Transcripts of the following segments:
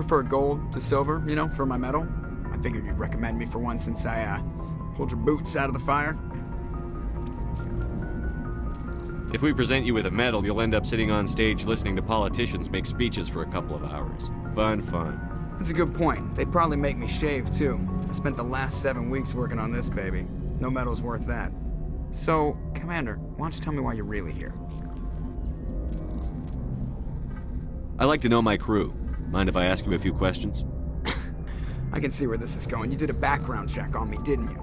prefer gold to silver, you know, for my medal. I figured you'd recommend me for one since I, pulled your boots out of the fire. If we present you with a medal, you'll end up sitting on stage listening to politicians make speeches for a couple of hours. Fun, fun. That's a good point. They'd probably make me shave, too. I spent the last 7 weeks working on this baby. No medal's worth that. So, Commander, why don't you tell me why you're really here? I like to know my crew. Mind if I ask you a few questions? I can see where this is going. You did a background check on me, didn't you?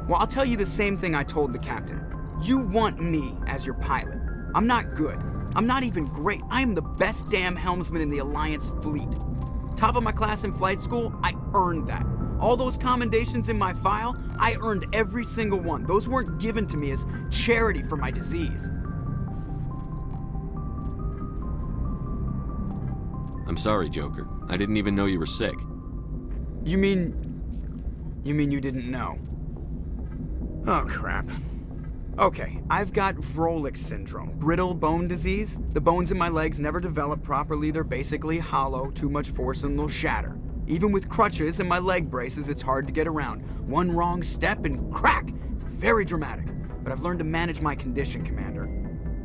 Well, I'll tell you the same thing I told the captain. You want me as your pilot. I'm not good. I'm not even great. I am the best damn helmsman in the Alliance fleet. Top of my class in flight school, I earned that. All those commendations in my file, I earned every single one. Those weren't given to me as charity for my disease. I'm sorry, Joker. I didn't even know you were sick. You mean you didn't know? Oh, crap. Okay, I've got Vrolik syndrome, brittle bone disease. The bones in my legs never develop properly. They're basically hollow, too much force and they'll shatter. Even with crutches and my leg braces, it's hard to get around. One wrong step and crack! It's very dramatic. But I've learned to manage my condition, Commander.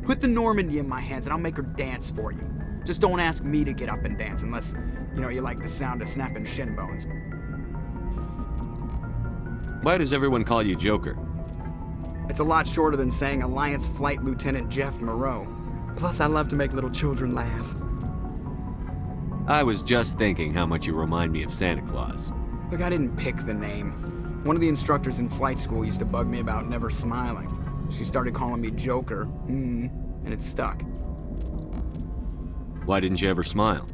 Put the Normandy in my hands and I'll make her dance for you. Just don't ask me to get up and dance unless, you like the sound of snapping shin bones. Why does everyone call you Joker? It's a lot shorter than saying Alliance Flight Lieutenant Jeff Moreau. Plus, I love to make little children laugh. I was just thinking how much you remind me of Santa Claus. Look, I didn't pick the name. One of the instructors in flight school used to bug me about never smiling. She started calling me Joker, and it stuck. Why didn't you ever smile?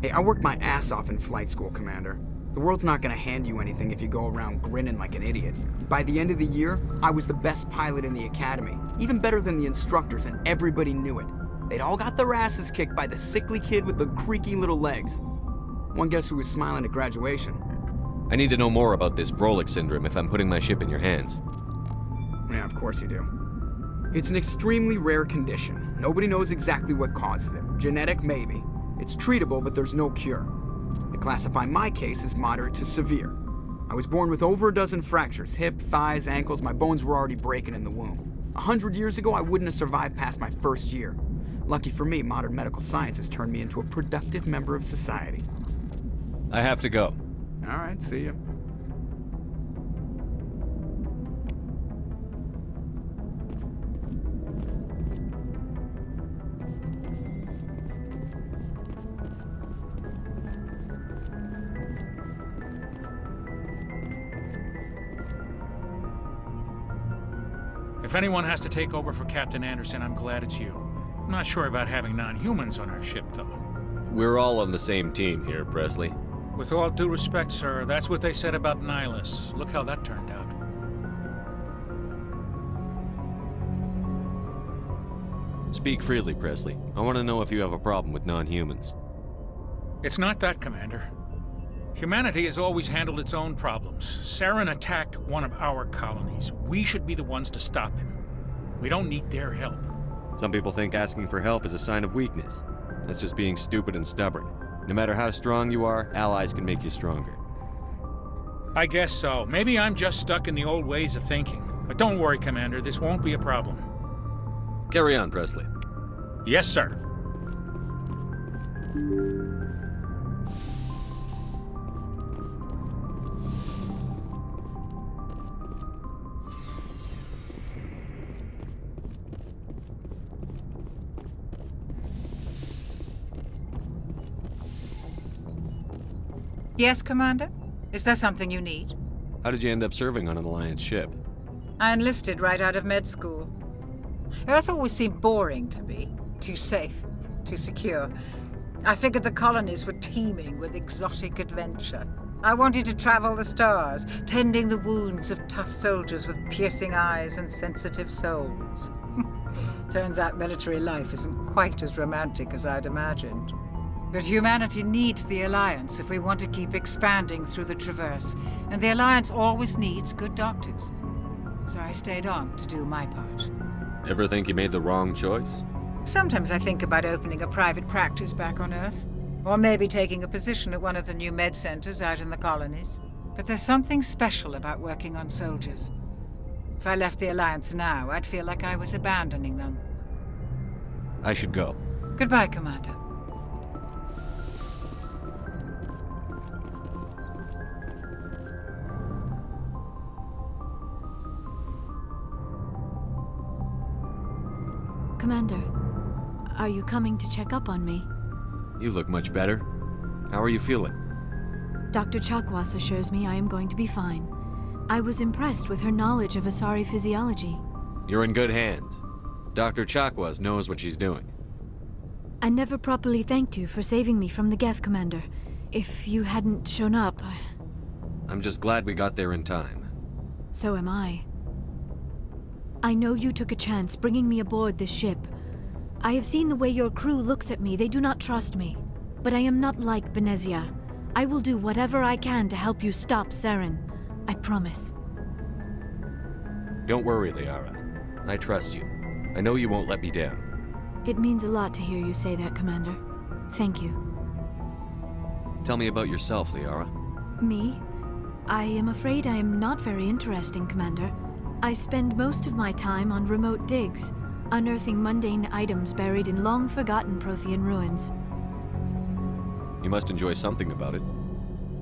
Hey, I worked my ass off in flight school, Commander. The world's not gonna hand you anything if you go around grinning like an idiot. By the end of the year, I was the best pilot in the academy, even better than the instructors, and everybody knew it. They'd all got their asses kicked by the sickly kid with the creaky little legs. One guess who was smiling at graduation? I need to know more about this Vrolik syndrome if I'm putting my ship in your hands. Yeah, of course you do. It's an extremely rare condition. Nobody knows exactly what causes it. Genetic, maybe. It's treatable, but there's no cure. They classify my case as moderate to severe. I was born with over a dozen fractures, hip, thighs, ankles. My bones were already breaking in the womb. 100 years ago, I wouldn't have survived past my first year. Lucky for me, modern medical science has turned me into a productive member of society. I have to go. All right, see ya. If anyone has to take over for Captain Anderson, I'm glad it's you. I'm not sure about having non-humans on our ship, though. We're all on the same team here, Presley. With all due respect, sir, that's what they said about Nihilus. Look how that turned out. Speak freely, Presley. I want to know if you have a problem with non-humans. It's not that, Commander. Humanity has always handled its own problems. Saren attacked one of our colonies. We should be the ones to stop him. We don't need their help. Some people think asking for help is a sign of weakness. That's just being stupid and stubborn. No matter how strong you are, allies can make you stronger. I guess so. Maybe I'm just stuck in the old ways of thinking. But don't worry, Commander, this won't be a problem. Carry on, Presley. Yes, sir. Yes, Commander? Is there something you need? How did you end up serving on an Alliance ship? I enlisted right out of med school. Earth always seemed boring to me. Too safe, too secure. I figured the colonies were teeming with exotic adventure. I wanted to travel the stars, tending the wounds of tough soldiers with piercing eyes and sensitive souls. Turns out military life isn't quite as romantic as I'd imagined. But humanity needs the Alliance if we want to keep expanding through the Traverse, and the Alliance always needs good doctors. So I stayed on to do my part. Ever think you made the wrong choice? Sometimes I think about opening a private practice back on Earth. Or maybe taking a position at one of the new med centers out in the colonies. But there's something special about working on soldiers. If I left the Alliance now, I'd feel like I was abandoning them. I should go. Goodbye, Commander. Commander, are you coming to check up on me? You look much better. How are you feeling? Dr. Chakwas assures me I am going to be fine. I was impressed with her knowledge of Asari physiology. You're in good hands. Dr. Chakwas knows what she's doing. I never properly thanked you for saving me from the Geth, Commander. If you hadn't shown up, I'm just glad we got there in time. so am I. I know you took a chance bringing me aboard this ship. I have seen the way your crew looks at me. They do not trust me. But I am not like Benezia. I will do whatever I can to help you stop Saren. I promise. Don't worry, Liara. I trust you. I know you won't let me down. It means a lot to hear you say that, Commander. Thank you. Tell me about yourself, Liara. Me? I am afraid I am not very interesting, Commander. I spend most of my time on remote digs, unearthing mundane items buried in long-forgotten Prothean ruins. You must enjoy something about it.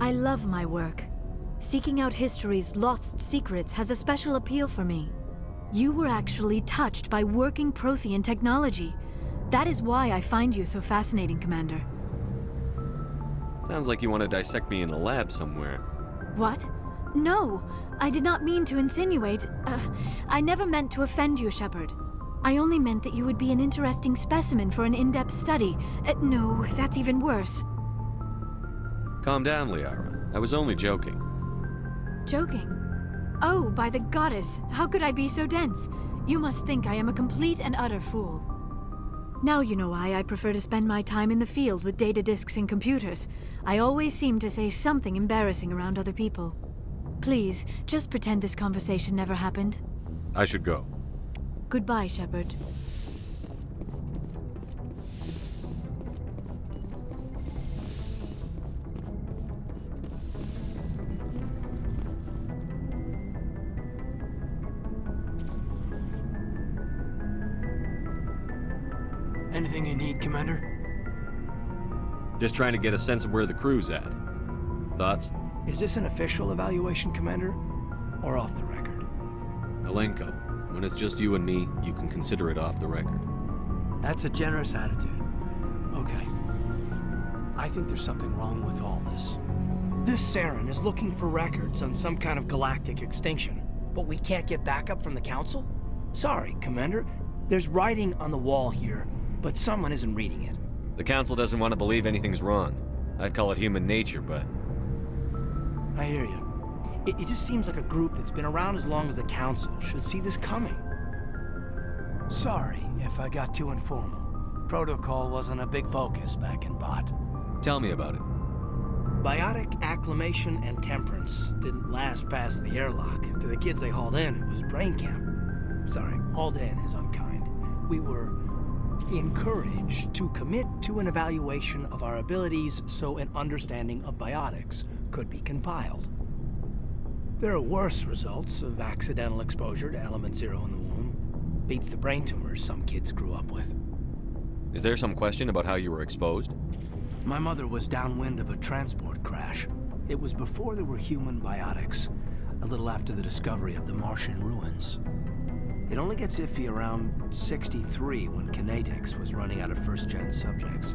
I love my work. Seeking out history's lost secrets has a special appeal for me. You were actually touched by working Prothean technology. That is why I find you so fascinating, Commander. Sounds like you want to dissect me in a lab somewhere. What? No! I did not mean to insinuate. I never meant to offend you, Shepard. I only meant that you would be an interesting specimen for an in-depth study. No, that's even worse. Calm down, Liara. I was only joking. Joking? Oh, by the goddess, how could I be so dense? You must think I am a complete and utter fool. Now you know why I prefer to spend my time in the field with data disks and computers. I always seem to say something embarrassing around other people. Please, just pretend this conversation never happened. I should go. Goodbye, Shepard. Anything you need, Commander? Just trying to get a sense of where the crew's at. Thoughts? Is this an official evaluation, Commander? Or off the record? Alenko, when it's just you and me, you can consider it off the record. That's a generous attitude. Okay. I think there's something wrong with all this. This Saren is looking for records on some kind of galactic extinction, but we can't get backup from the Council? Sorry, Commander. There's writing on the wall here, but someone isn't reading it. The Council doesn't want to believe anything's wrong. I'd call it human nature, but... I hear you. It just seems like a group that's been around as long as the Council should see this coming. Sorry if I got too informal. Protocol wasn't a big focus back in Bot. Tell me about it. Biotic acclimation and temperance didn't last past the airlock. To the kids they hauled in, it was brain camp. Sorry, hauled in is unkind. We were encouraged to commit to an evaluation of our abilities so an understanding of biotics could be compiled. There are worse results of accidental exposure to Element Zero in the womb. Beats the brain tumors some kids grew up with. Is there some question about how you were exposed? My mother was downwind of a transport crash. It was before there were human biotics, a little after the discovery of the Martian ruins. It only gets iffy around 63 when Kinetics was running out of first-gen subjects.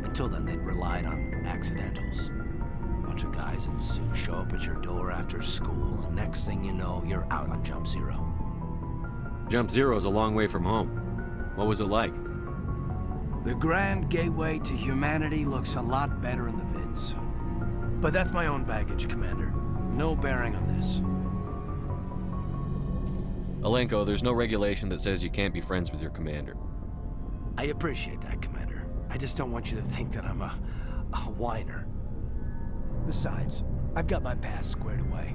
Until then, they'd relied on accidentals. A bunch of guys in suits show up at your door after school, and next thing you know, you're out on Jump Zero. Jump Zero's a long way from home. What was it like? The grand gateway to humanity looks a lot better in the vids. But that's my own baggage, Commander. No bearing on this. Alenko, there's no regulation that says you can't be friends with your commander. I appreciate that, Commander. I just don't want you to think that I'm a whiner. Besides, I've got my past squared away.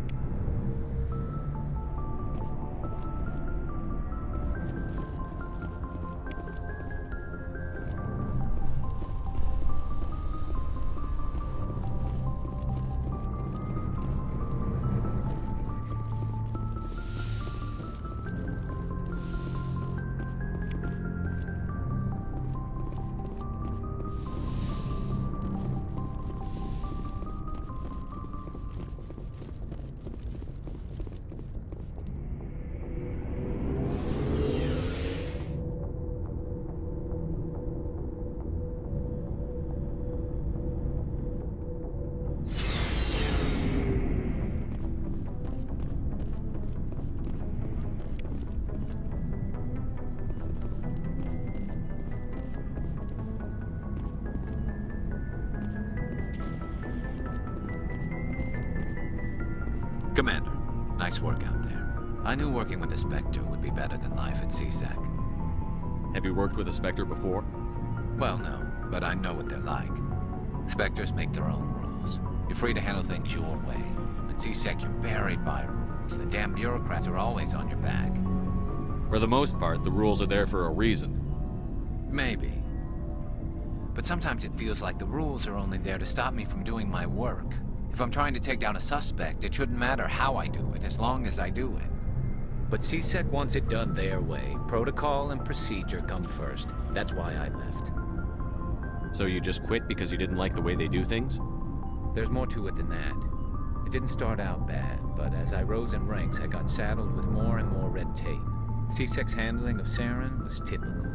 Commander, nice work out there. I knew working with a Spectre would be better than life at CSEC. Have you worked with a Spectre before? Well, no, but I know what they're like. Spectres make their own rules. You're free to handle things your way. At CSEC, you're buried by rules. The damn bureaucrats are always on your back. For the most part, the rules are there for a reason. Maybe. But sometimes it feels like the rules are only there to stop me from doing my work. If I'm trying to take down a suspect, it shouldn't matter how I do it, as long as I do it. But CSEC wants it done their way. Protocol and procedure come first. That's why I left. So you just quit because you didn't like the way they do things? There's more to it than that. It didn't start out bad, but as I rose in ranks, I got saddled with more and more red tape. CSEC's handling of Saren was typical.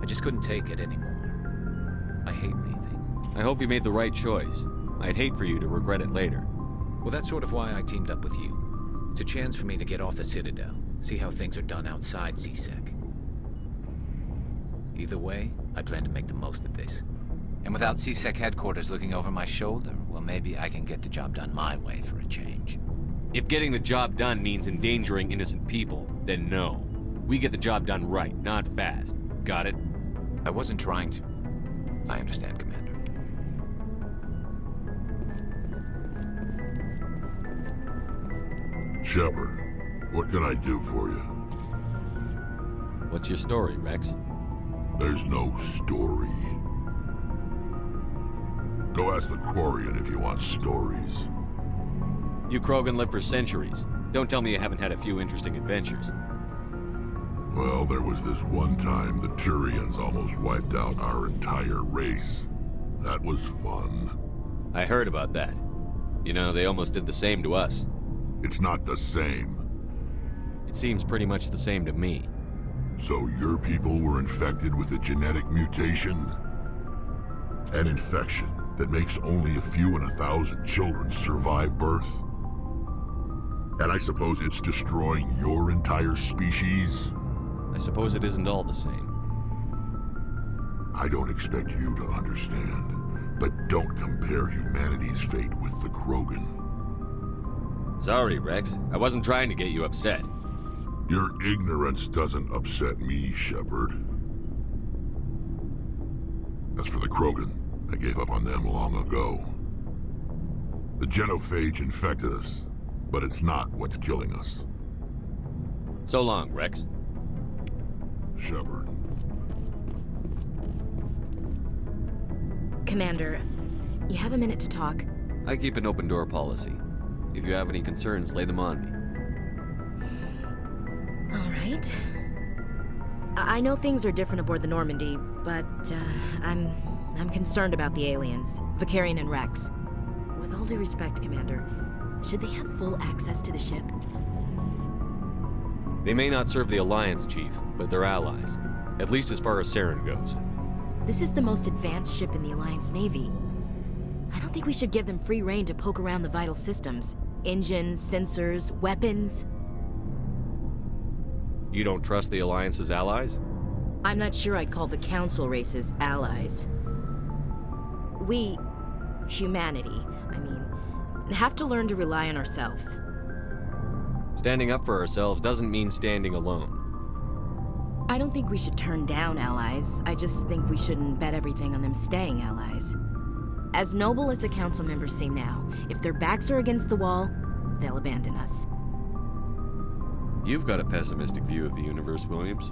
I just couldn't take it anymore. I hate leaving. I hope you made the right choice. I'd hate for you to regret it later. Well, that's sort of why I teamed up with you. It's a chance for me to get off the Citadel, see how things are done outside CSEC. Either way, I plan to make the most of this. And without CSEC headquarters looking over my shoulder, well, maybe I can get the job done my way for a change. If getting the job done means endangering innocent people, then no. We get the job done right, not fast. Got it? I wasn't trying to. I understand, Commander. Shepard, what can I do for you? What's your story, Rex? There's no story. Go ask the Quarian if you want stories. You Krogan lived for centuries. Don't tell me you haven't had a few interesting adventures. Well, there was this one time the Turians almost wiped out our entire race. That was fun. I heard about that. You know, they almost did the same to us. It's not the same. It seems pretty much the same to me. So your people were infected with a genetic mutation? An infection that makes only a few in 1,000 children survive birth? And I suppose it's destroying your entire species? I suppose it isn't all the same. I don't expect you to understand, but don't compare humanity's fate with the Krogan. Sorry, Rex. I wasn't trying to get you upset. Your ignorance doesn't upset me, Shepard. As for the Krogan, I gave up on them long ago. The genophage infected us, but it's not what's killing us. So long, Rex. Shepard. Commander, you have a minute to talk? I keep an open door policy. If you have any concerns, lay them on me. All right. I know things are different aboard the Normandy, but I'm concerned about the aliens, Vicarian and Rex. With all due respect, Commander, should they have full access to the ship? They may not serve the Alliance, Chief, but they're allies. At least as far as Saren goes. This is the most advanced ship in the Alliance Navy. I don't think we should give them free rein to poke around the vital systems. Engines, sensors, weapons. You don't trust the Alliance's allies? I'm not sure I'd call the Council races allies. We, humanity, have to learn to rely on ourselves. Standing up for ourselves doesn't mean standing alone. I don't think we should turn down allies. I just think we shouldn't bet everything on them staying allies. As noble as the Council members seem now, if their backs are against the wall, they'll abandon us. You've got a pessimistic view of the universe, Williams.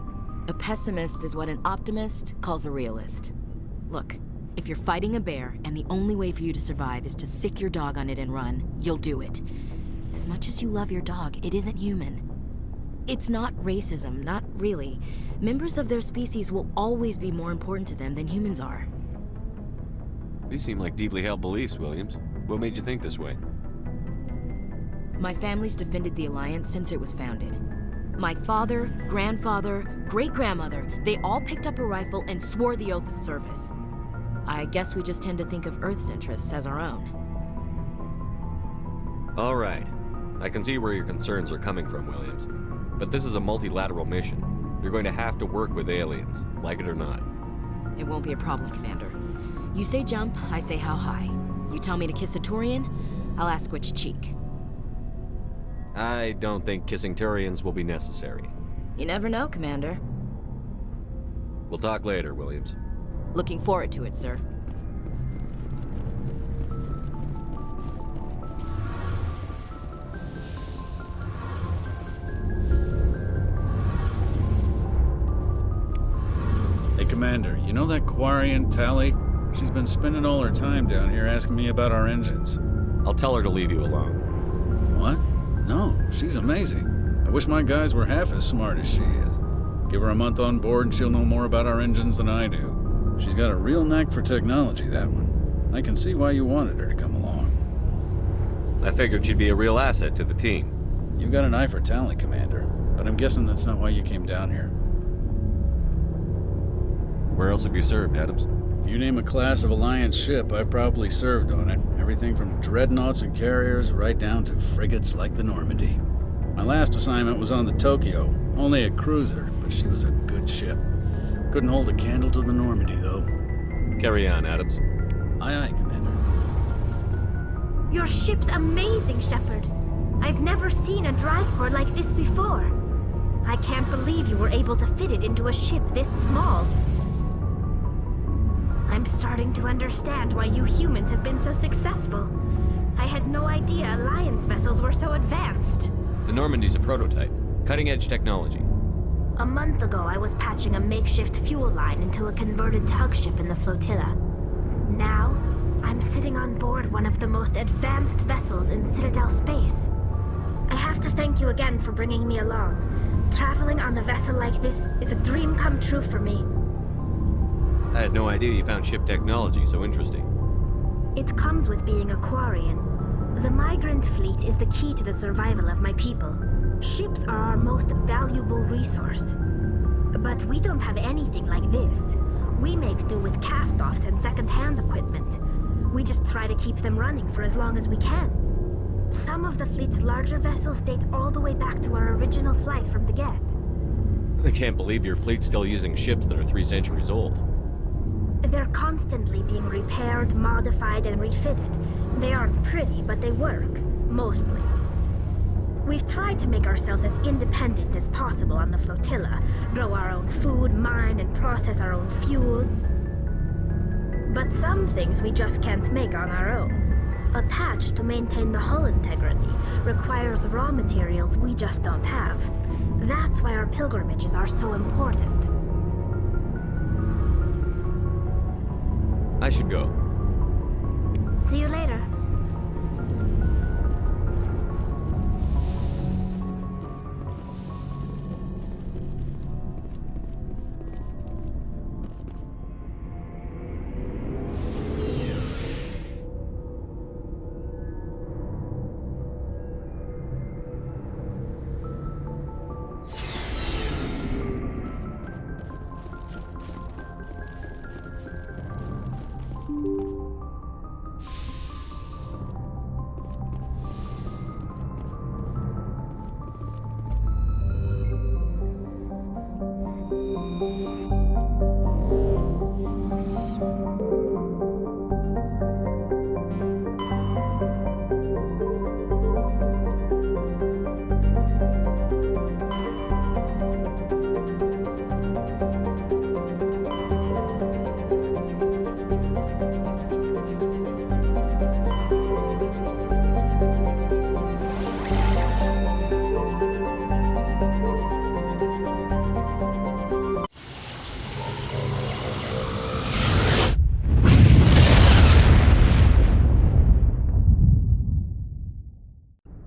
A pessimist is what an optimist calls a realist. Look, if you're fighting a bear and the only way for you to survive is to sick your dog on it and run, you'll do it. As much as you love your dog, it isn't human. It's not racism, not really. Members of their species will always be more important to them than humans are. These seem like deeply held beliefs, Williams. What made you think this way? My family's defended the Alliance since it was founded. My father, grandfather, great-grandmother, they all picked up a rifle and swore the oath of service. I guess we just tend to think of Earth's interests as our own. All right. I can see where your concerns are coming from, Williams. But this is a multilateral mission. You're going to have to work with aliens, like it or not. It won't be a problem, Commander. You say jump, I say how high. You tell me to kiss a Turian, I'll ask which cheek. I don't think kissing Turians will be necessary. You never know, Commander. We'll talk later, Williams. Looking forward to it, sir. Hey, Commander, you know that Quarian, Tally? She's been spending all her time down here asking me about our engines. I'll tell her to leave you alone. What? No, she's amazing. I wish my guys were half as smart as she is. Give her a month on board and she'll know more about our engines than I do. She's got a real knack for technology, that one. I can see why you wanted her to come along. I figured she'd be a real asset to the team. You got an eye for talent, Commander, but I'm guessing that's not why you came down here. Where else have you served, Adams? If you name a class of Alliance ship, I've probably served on it. Everything from dreadnoughts and carriers right down to frigates like the Normandy. My last assignment was on the Tokyo, only a cruiser, but she was a good ship. Couldn't hold a candle to the Normandy, though. Carry on, Adams. Aye, aye, Commander. Your ship's amazing, Shepard. I've never seen a drive core like this before. I can't believe you were able to fit it into a ship this small. I'm starting to understand why you humans have been so successful. I had no idea Alliance vessels were so advanced. The Normandy's a prototype. Cutting-edge technology. A month ago, I was patching a makeshift fuel line into a converted tug ship in the flotilla. Now, I'm sitting on board one of the most advanced vessels in Citadel space. I have to thank you again for bringing me along. Traveling on a vessel like this is a dream come true for me. I had no idea you found ship technology so interesting. It comes with being a Quarian. The migrant fleet is the key to the survival of my people. Ships are our most valuable resource. But we don't have anything like this. We make do with cast-offs and second-hand equipment. We just try to keep them running for as long as we can. Some of the fleet's larger vessels date all the way back to our original flight from the Geth. I can't believe your fleet's still using ships that are 3 centuries old. They're constantly being repaired, modified, and refitted. They aren't pretty, but they work. Mostly. We've tried to make ourselves as independent as possible on the flotilla, grow our own food, mine, and process our own fuel. But some things we just can't make on our own. A patch to maintain the hull integrity requires raw materials we just don't have. That's why our pilgrimages are so important. I should go. See you later.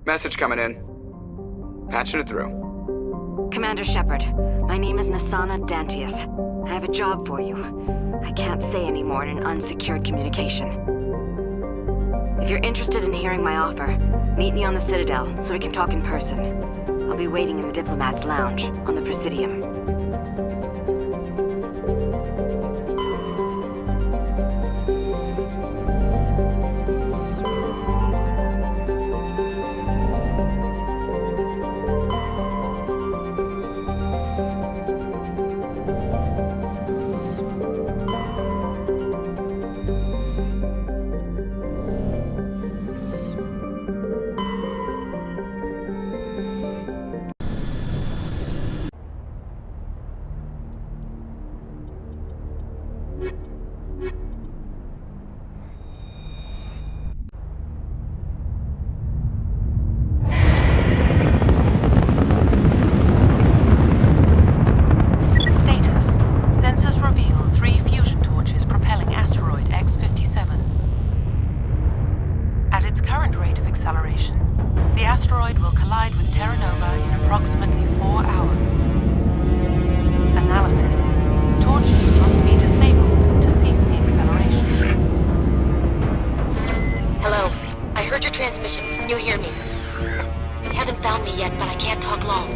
Message coming in. Patching it through. Commander Shepard, my name is Nasana Dantius. I have a job for you. I can't say any more in an unsecured communication. If you're interested in hearing my offer, meet me on the Citadel so we can talk in person. I'll be waiting in the Diplomat's Lounge on the Presidium. Status. Sensors reveal 3 fusion torches propelling asteroid X-57. At its current rate of acceleration, the asteroid will collide with Terra Nova in approximately 4 hours. Analysis. Torches must be disabled to cease the acceleration. Hello. I heard your transmission. Can you hear me? You haven't found me yet, but I can't talk long.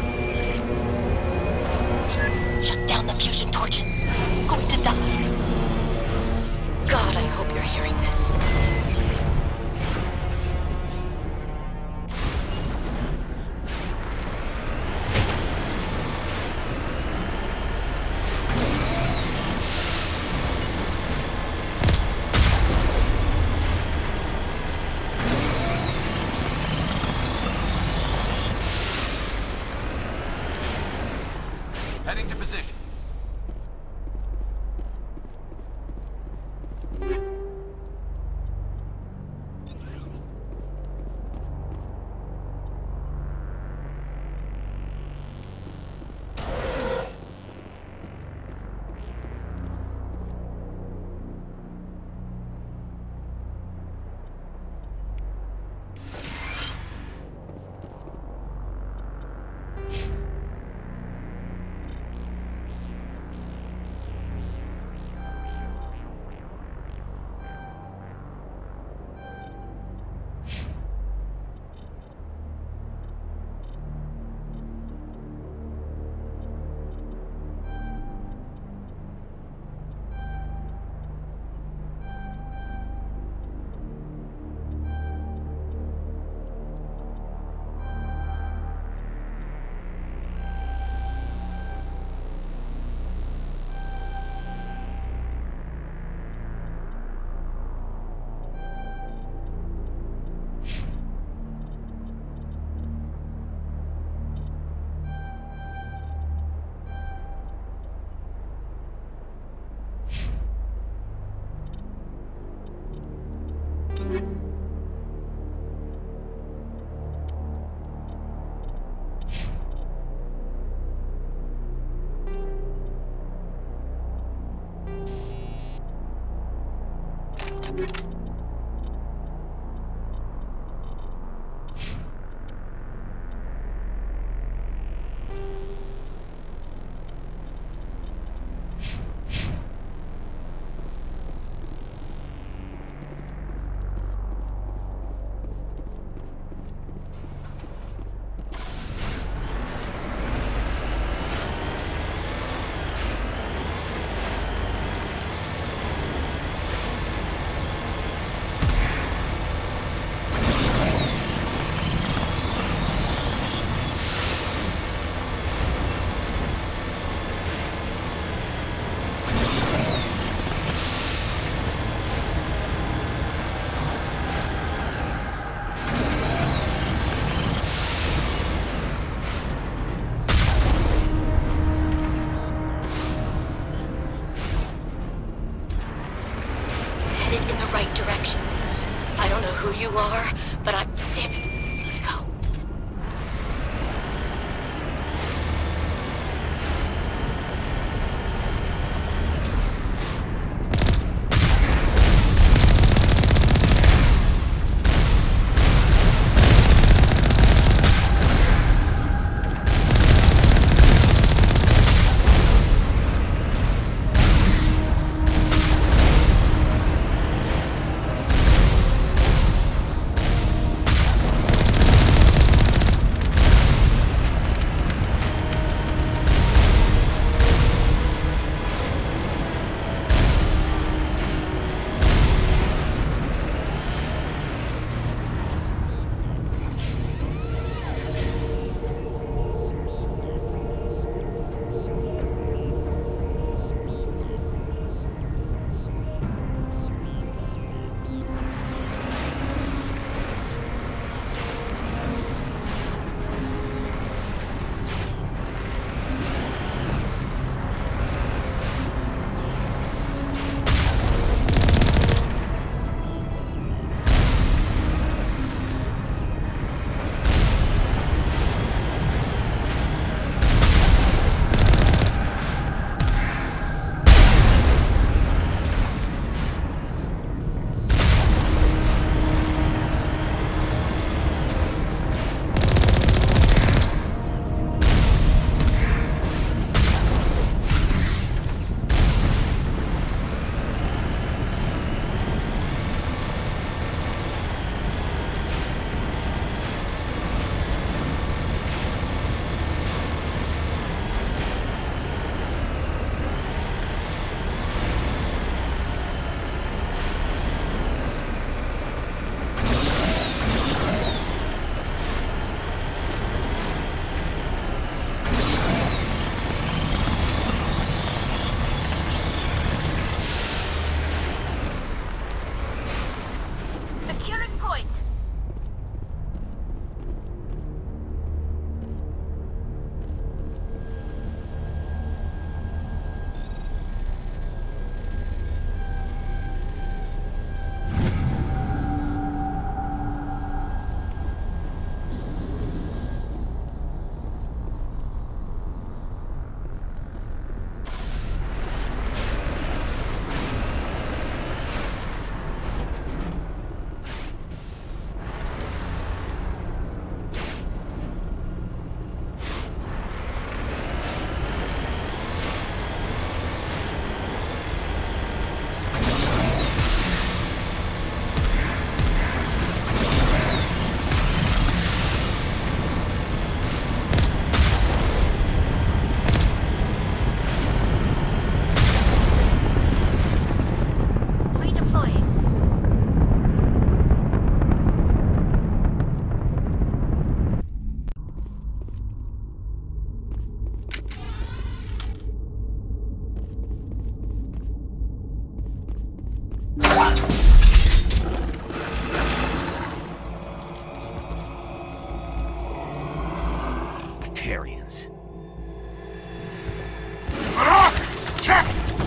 Shut down the fusion torches. I'm going to die. God, I hope you're hearing this. Heading to position. Direction. I don't know who you are, but I'm... Damn it. Go.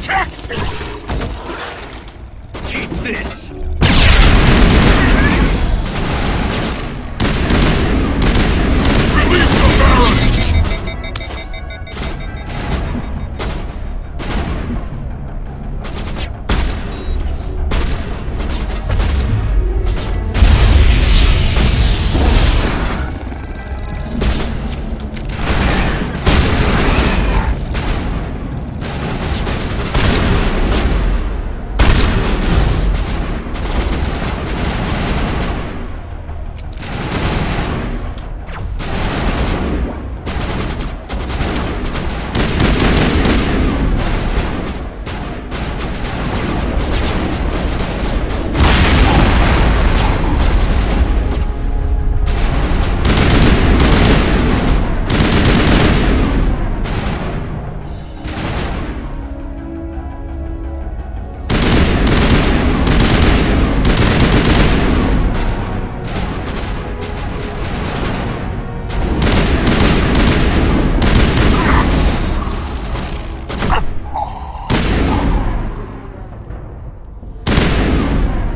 Protect me! Eat this! Release the Baron!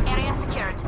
Area secured.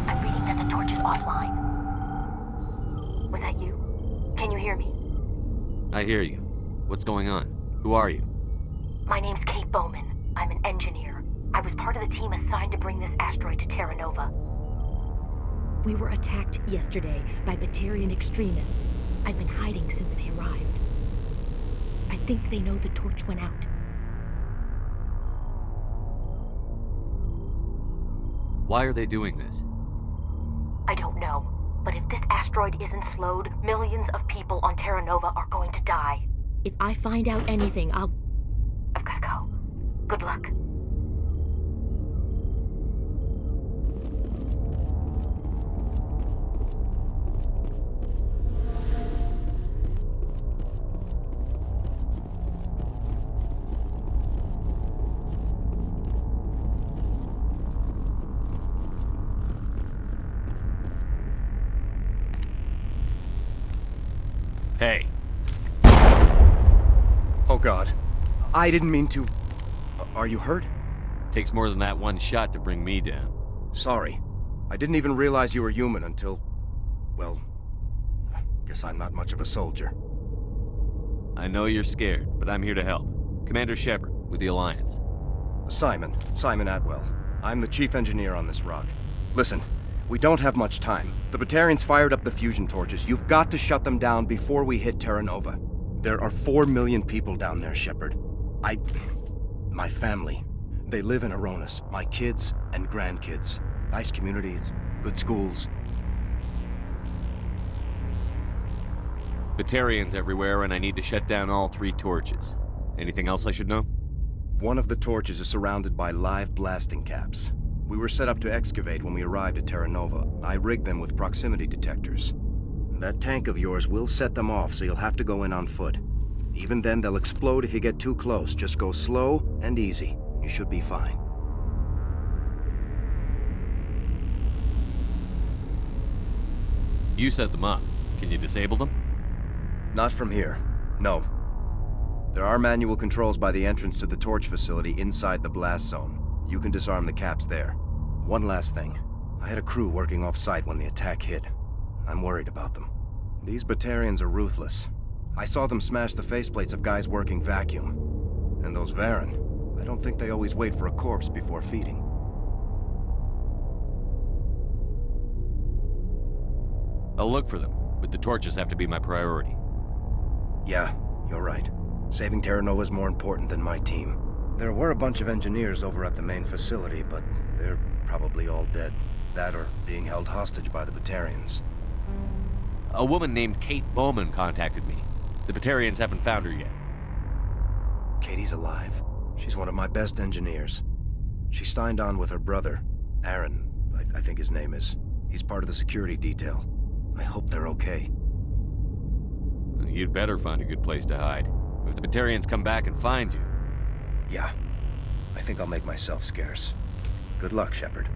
I'm reading that the torch is offline. Was that you? Can you hear me? I hear you. What's going on? Who are you? My name's Kate Bowman. I'm an engineer. I was part of the team assigned to bring this asteroid to Terra Nova. We were attacked yesterday by Batarian extremists. I've been hiding since they arrived. I think they know the torch went out. Why are they doing this? I don't know, but if this asteroid isn't slowed, millions of people on Terra Nova are going to die. If I find out anything, I've gotta go. Good luck. Hey. Oh God. I didn't mean to... Are you hurt? Takes more than that one shot to bring me down. Sorry. I didn't even realize you were human until... Well... Guess I'm not much of a soldier. I know you're scared, but I'm here to help. Commander Shepard, with the Alliance. Simon Atwell. I'm the chief engineer on this rock. Listen, we don't have much time. The Batarians fired up the fusion torches. You've got to shut them down before we hit Terra Nova. There are 4 million people down there, Shepard. My family. They live in Aronis. My kids and grandkids. Nice communities, good schools. Batarians everywhere, and I need to shut down all 3 torches. Anything else I should know? One of the torches is surrounded by live blasting caps. We were set up to excavate when we arrived at Terra Nova. I rigged them with proximity detectors. That tank of yours will set them off, so you'll have to go in on foot. Even then, they'll explode if you get too close. Just go slow and easy. You should be fine. You set them up. Can you disable them? Not from here. No. There are manual controls by the entrance to the torch facility inside the blast zone. You can disarm the caps there. One last thing. I had a crew working off-site when the attack hit. I'm worried about them. These Batarians are ruthless. I saw them smash the faceplates of guys working vacuum. And those Varen, I don't think they always wait for a corpse before feeding. I'll look for them, but the torches have to be my priority. Yeah, you're right. Saving Terra Nova is more important than my team. There were a bunch of engineers over at the main facility, but they're probably all dead. That or being held hostage by the Batarians. A woman named Kate Bowman contacted me. The Batarians haven't found her yet. Katie's alive. She's one of my best engineers. She signed on with her brother, Aaron, I think his name is. He's part of the security detail. I hope they're okay. You'd better find a good place to hide. If the Batarians come back and find you... Yeah. I think I'll make myself scarce. Good luck, Shepard.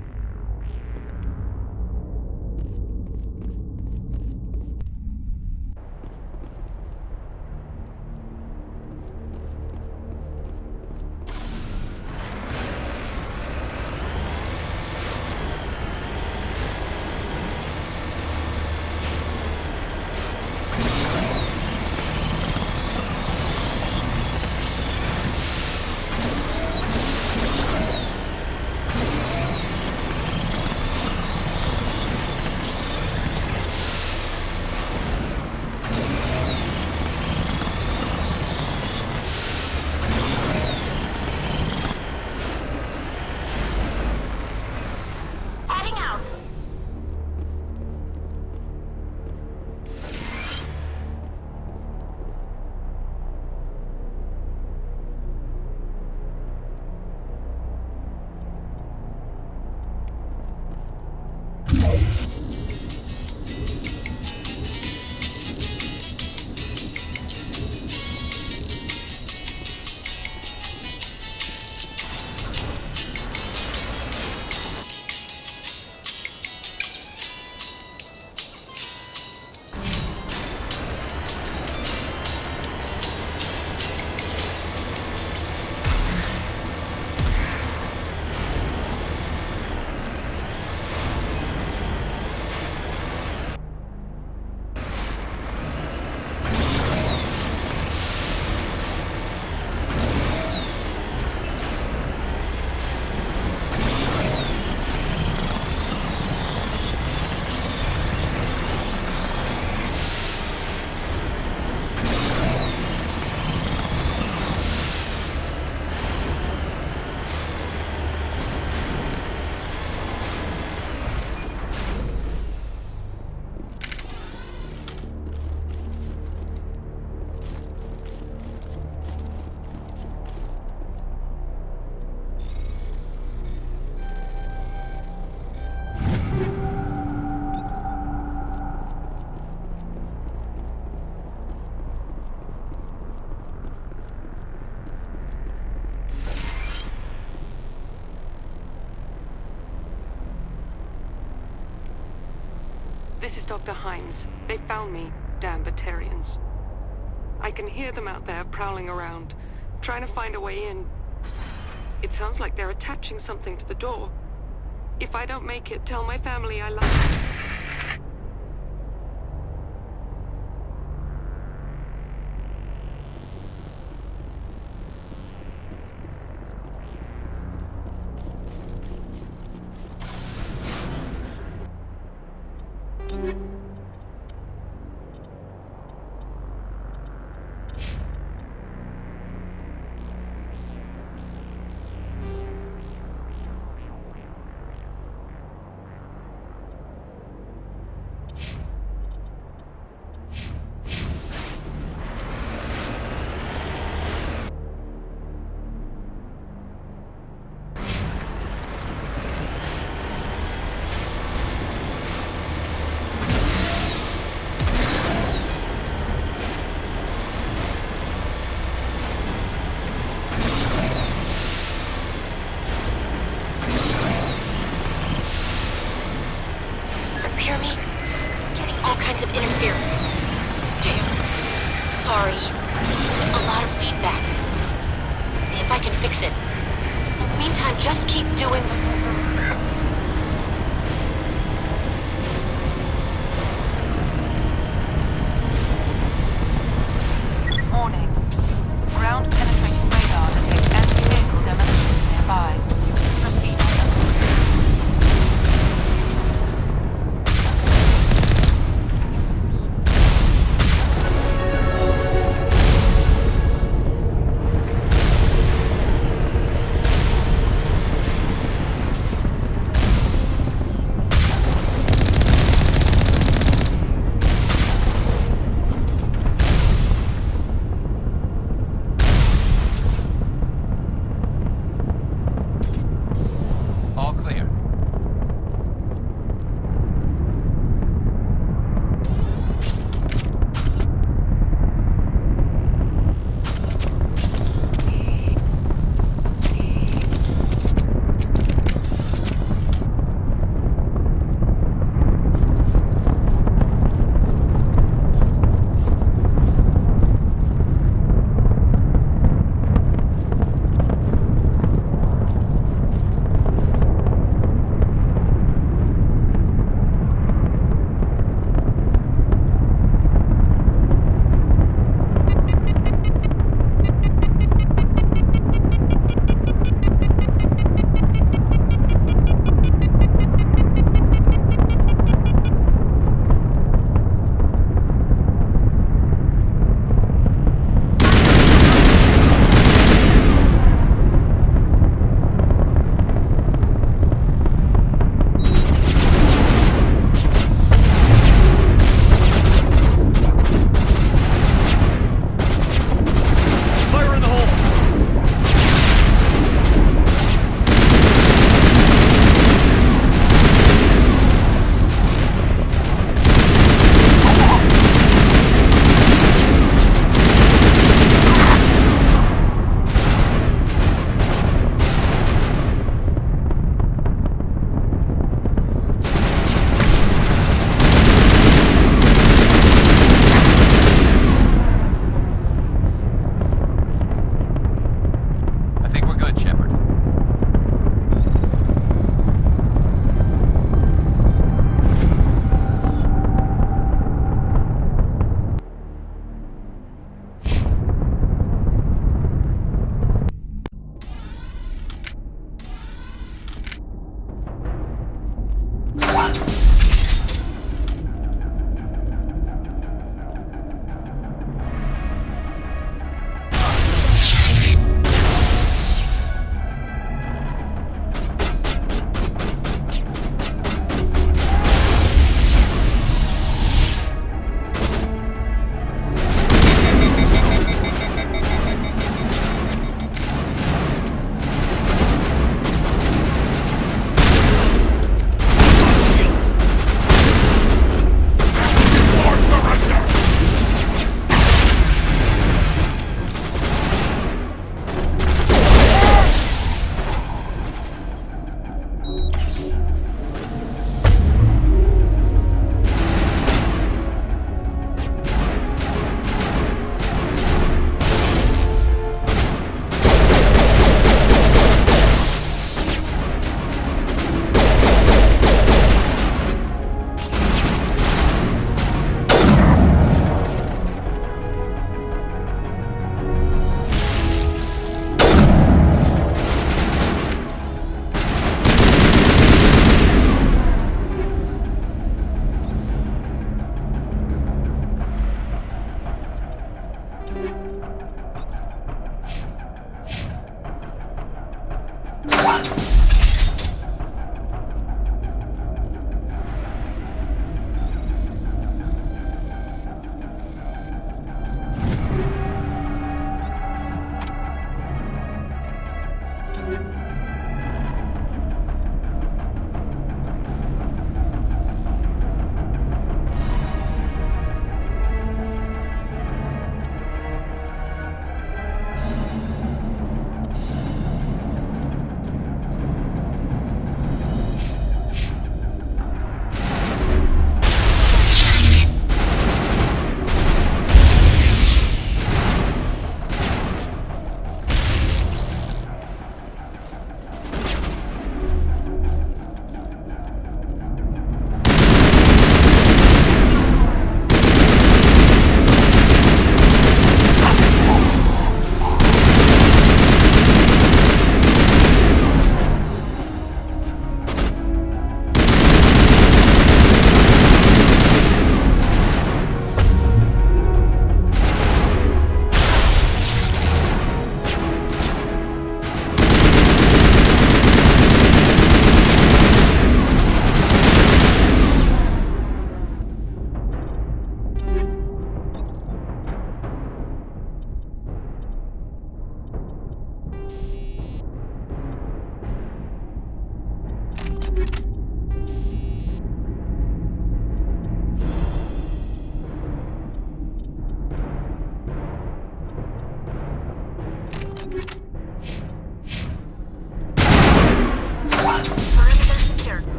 This is Dr. Himes. They found me, damn Batarians. I can hear them out there prowling around, trying to find a way in. It sounds like they're attaching something to the door. If I don't make it, tell my family I love them. sorry. There's a lot of feedback. See if I can fix it. In the meantime, just keep doing... Warning. Ground-penetrating radar detects anti-vehicle demolitions nearby. Proceed.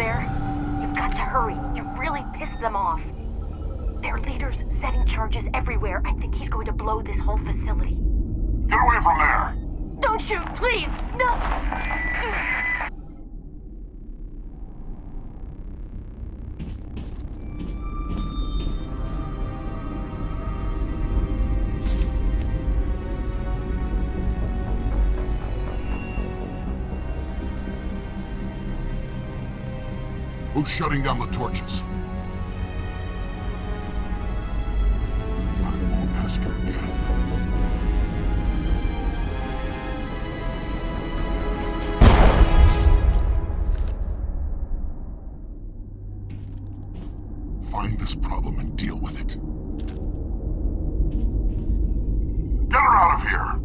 there? You've got to hurry. You've really pissed them off. Their leader's setting charges everywhere. I think he's going to blow this whole facility. Get away from there! Don't shoot, please! No! Who's shutting down the torches? I won't ask you again. Find this problem and deal with it. Get her out of here!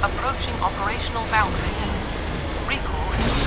Approaching operational boundary limits. Recall is...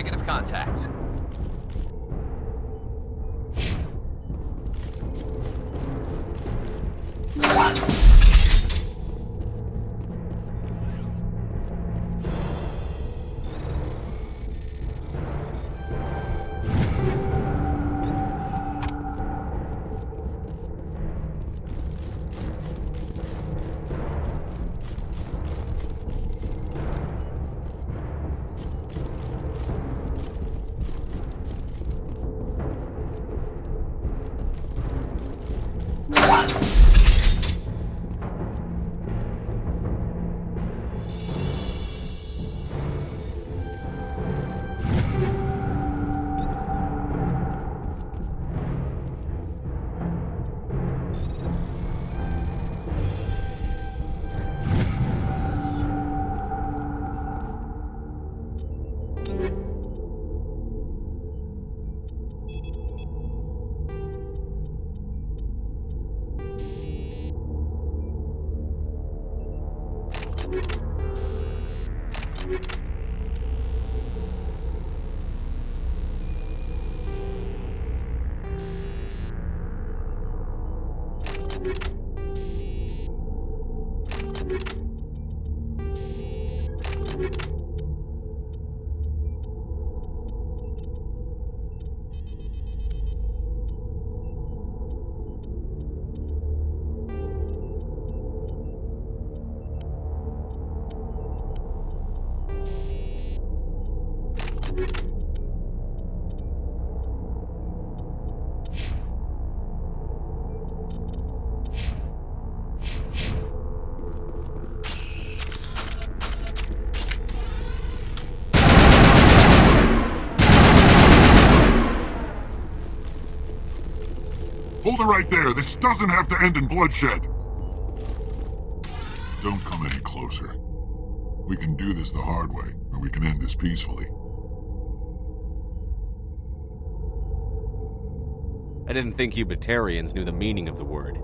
Negative contact. Hold it right there. This doesn't have to end in bloodshed. Don't come any closer. We can do this the hard way, or we can end this peacefully. I didn't think you Batarians knew the meaning of the word.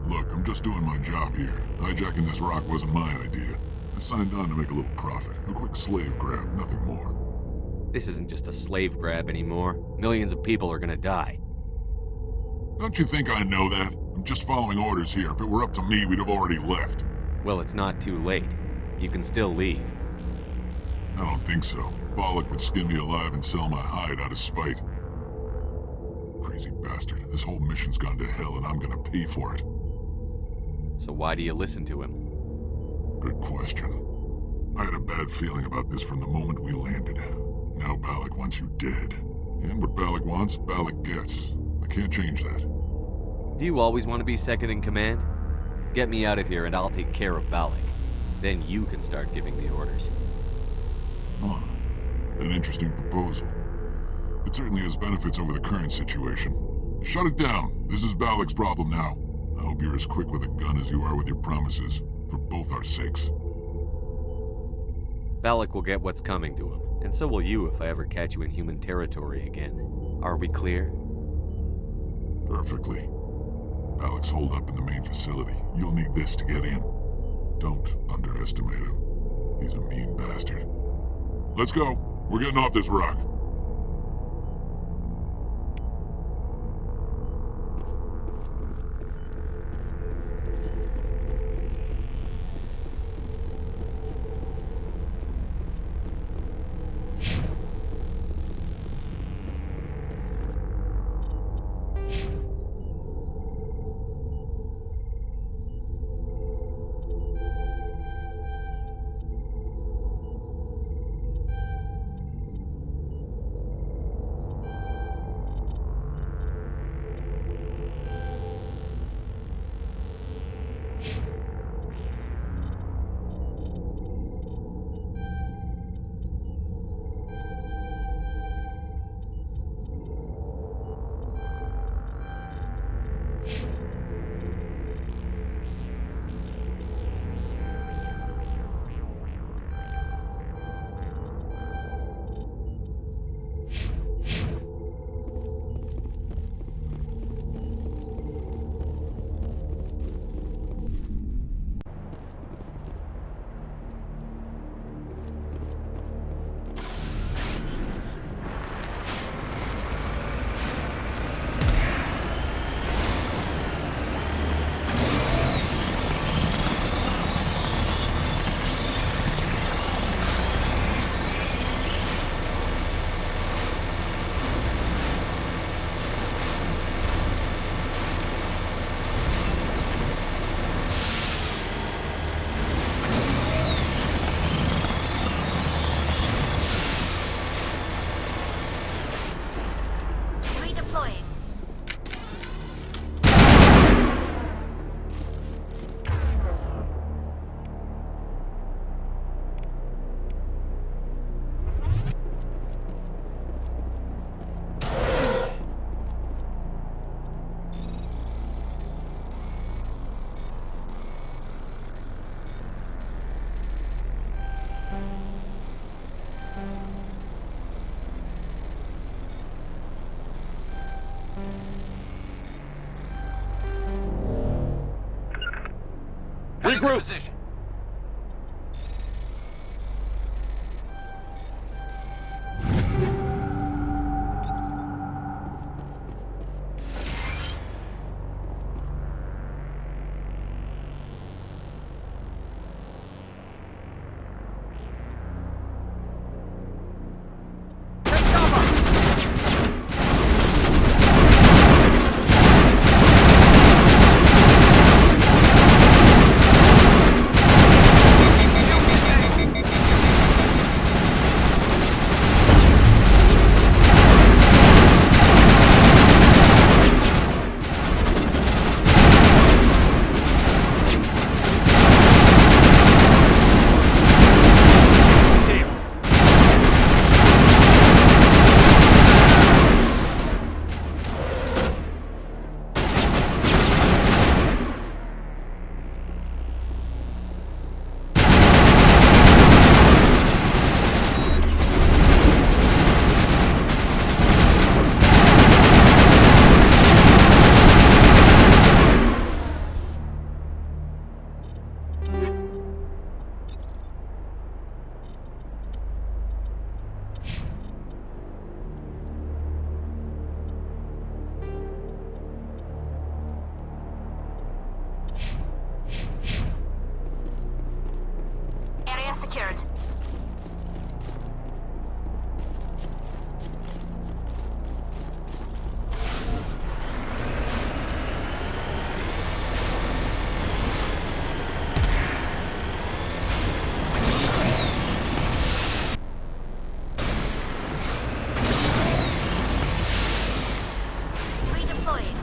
Look, I'm just doing my job here. Hijacking this rock wasn't my idea. I signed on to make a little profit. A quick slave grab, nothing more. This isn't just a slave grab anymore. Millions of people are gonna die. Don't you think I know that? I'm just following orders here. If it were up to me, we'd have already left. Well, it's not too late. You can still leave. I don't think so. Bollock would skin me alive and sell my hide out of spite. Crazy bastard. This whole mission's gone to hell and I'm gonna pay for it. So why do you listen to him? Good question. I had a bad feeling about this from the moment we landed. Now Bollock wants you dead. And what Bollock wants, Bollock gets. I can't change that. Do you always want to be second in command? Get me out of here and I'll take care of Bollock. Then you can start giving the orders. Huh. An interesting proposal. It certainly has benefits over the current situation. Shut it down. This is Bollock's problem now. I hope you're as quick with a gun as you are with your promises. For both our sakes. Bollock will get what's coming to him. And so will you if I ever catch you in human territory again. Are we clear? Perfectly. Bollock's holed up in the main facility. You'll need this to get in. Don't underestimate him. He's a mean bastard. Let's go. We're getting off this rock. Head into position. Area secured. Redeploying.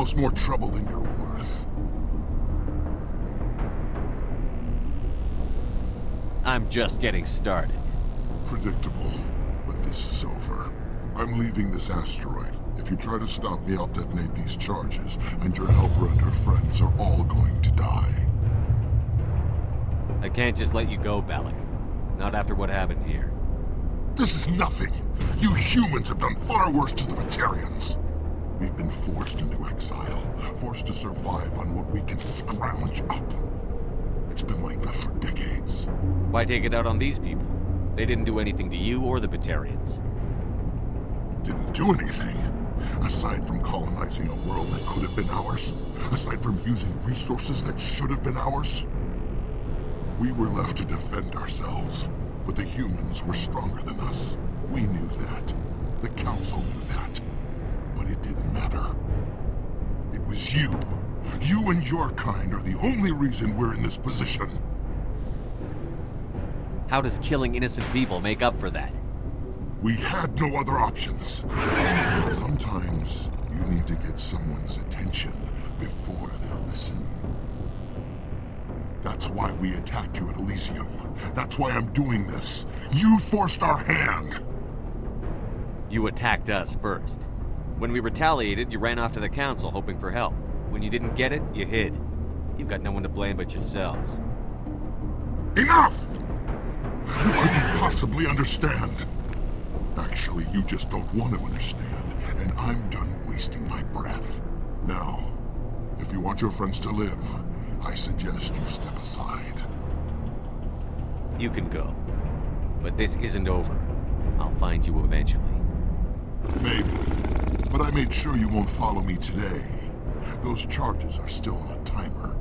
cause more trouble than you're worth. I'm just getting started. Predictable, but this is over. I'm leaving this asteroid. If you try to stop me, I'll detonate these charges, and your helper and her friends are all going to die. I can't just let you go, Balak. Not after what happened here. This is nothing! You humans have done far worse to the Batarians. We've been forced into exile, forced to survive on what we can scrounge up. It's been like that for decades. Why take it out on these people? They didn't do anything to you or the Batarians. Didn't do anything. Aside from colonizing a world that could have been ours. Aside from using resources that should have been ours. We were left to defend ourselves. But the humans were stronger than us. We knew that. The Council knew that. But it didn't matter. It was you. You and your kind are the only reason we're in this position. How does killing innocent people make up for that? We had no other options. Sometimes you need to get someone's attention before they'll listen. That's why we attacked you at Elysium. That's why I'm doing this. You forced our hand! You attacked us first. When we retaliated, you ran off to the Council hoping for help. When you didn't get it, you hid. You've got no one to blame but yourselves. Enough! You couldn't possibly understand. Actually, you just don't want to understand, and I'm done wasting my breath. Now, if you want your friends to live, I suggest you step aside. You can go. But this isn't over. I'll find you eventually. Maybe. But I made sure you won't follow me today. Those charges are still on a timer.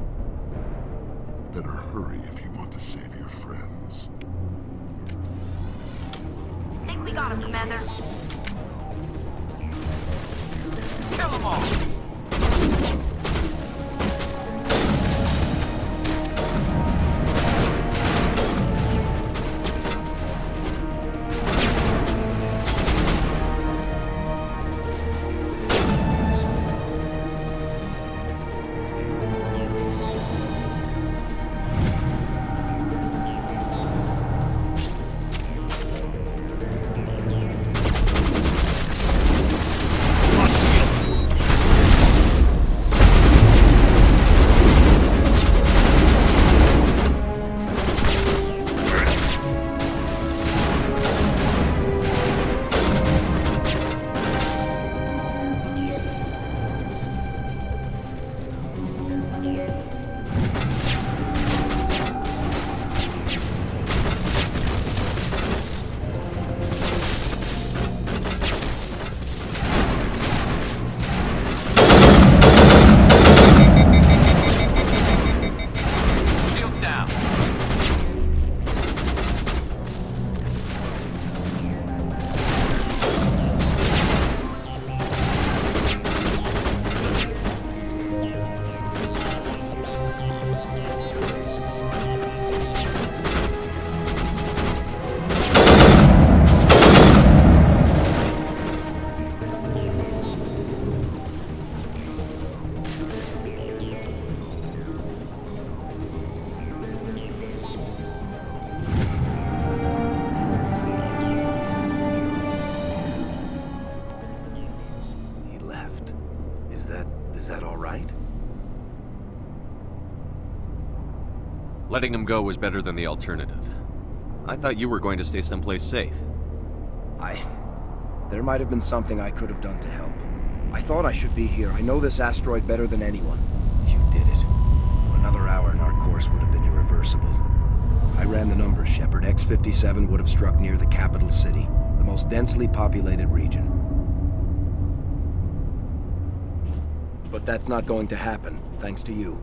Better hurry if you want to save your friends. Think we got him, Commander. Kill them all! Is that all right? Letting him go was better than the alternative. I thought you were going to stay someplace safe. There might have been something I could have done to help. I thought I should be here. I know this asteroid better than anyone. You did it. Another hour and our course would have been irreversible. I ran the numbers, Shepard. X-57 would have struck near the capital city, the most densely populated region. But that's not going to happen, thanks to you.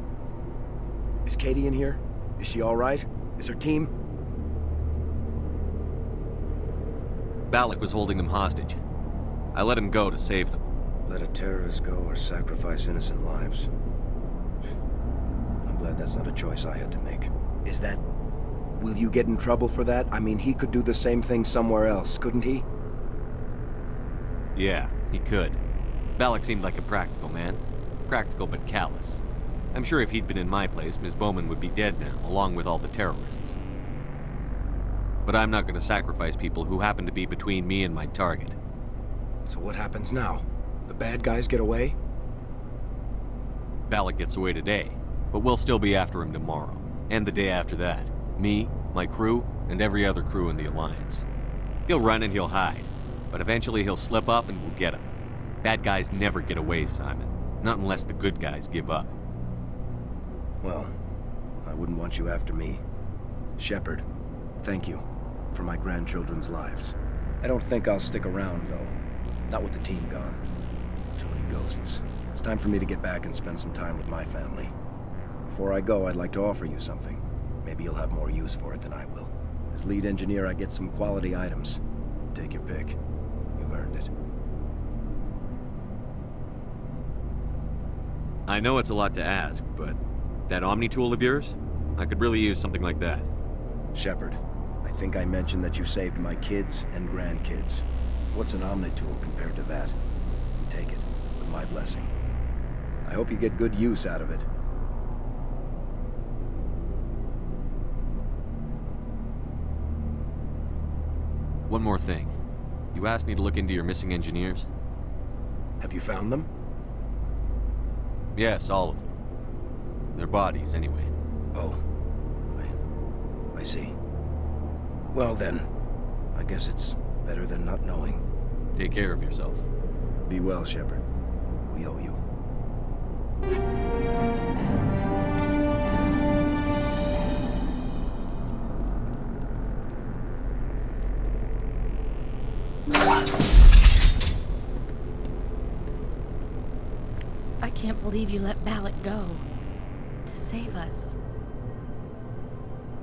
Is Katie in here? Is she all right? Is her team? Balak was holding them hostage. I let him go to save them. Let a terrorist go or sacrifice innocent lives. I'm glad that's not a choice I had to make. Is that... Will you get in trouble for that? I mean, he could do the same thing somewhere else, couldn't he? Yeah, he could. Balak seemed like a practical man. Practical but callous. I'm sure if he'd been in my place, Miss Bowman would be dead now, along with all the terrorists. But I'm not going to sacrifice people who happen to be between me and my target. So what happens now? The bad guys get away? Balak gets away today, but we'll still be after him tomorrow, and the day after that. Me, my crew, and every other crew in the Alliance. He'll run and he'll hide, but eventually he'll slip up and we'll get him. Bad guys never get away, Simon. Not unless the good guys give up. Well, I wouldn't want you after me. Shepard, thank you for my grandchildren's lives. I don't think I'll stick around, though. Not with the team gone. Too many ghosts. It's time for me to get back and spend some time with my family. Before I go, I'd like to offer you something. Maybe you'll have more use for it than I will. As lead engineer, I get some quality items. Take your pick. You've earned it. I know it's a lot to ask, but that Omni tool of yours? I could really use something like that. Shepard, I think I mentioned that you saved my kids and grandkids. What's an Omni tool compared to that? Take it, with my blessing. I hope you get good use out of it. One more thing. You asked me to look into your missing engineers? Have you found them? Yes, all of them. Their bodies, anyway. Oh. I see. Well then, I guess it's better than not knowing. Take care of yourself. Be well, Shepard. We owe you. I can't believe you let Balak go. To save us.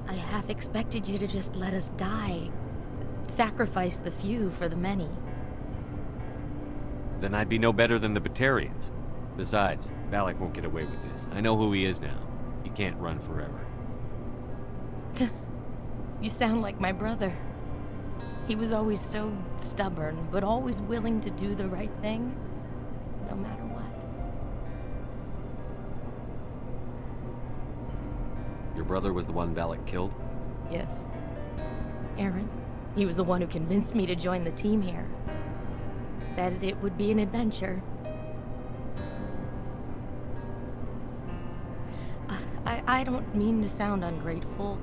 I half expected you to just let us die. Sacrifice the few for the many. Then I'd be no better than the Batarians. Besides, Balak won't get away with this. I know who he is now. He can't run forever. You sound like my brother. He was always so stubborn, but always willing to do the right thing, no matter what. Your brother was the one Balak killed? Yes. Aaron. He was the one who convinced me to join the team here. Said it would be an adventure. I don't mean to sound ungrateful,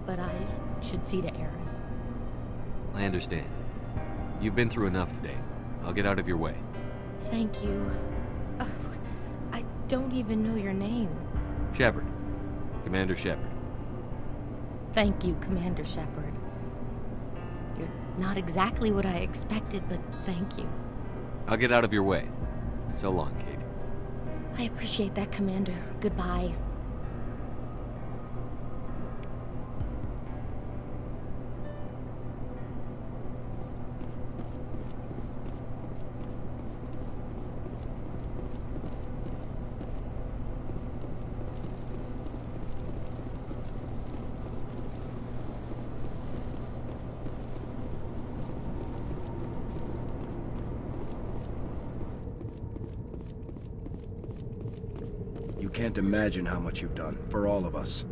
but I should see to Aaron. I understand. You've been through enough today. I'll get out of your way. Thank you. Oh, I don't even know your name. Shepard. Commander Shepard. Thank you, Commander Shepard. You're not exactly what I expected, but thank you. I'll get out of your way. So long, Kate. I appreciate that, Commander. Goodbye. You can't imagine how much you've done, for all of us.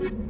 you.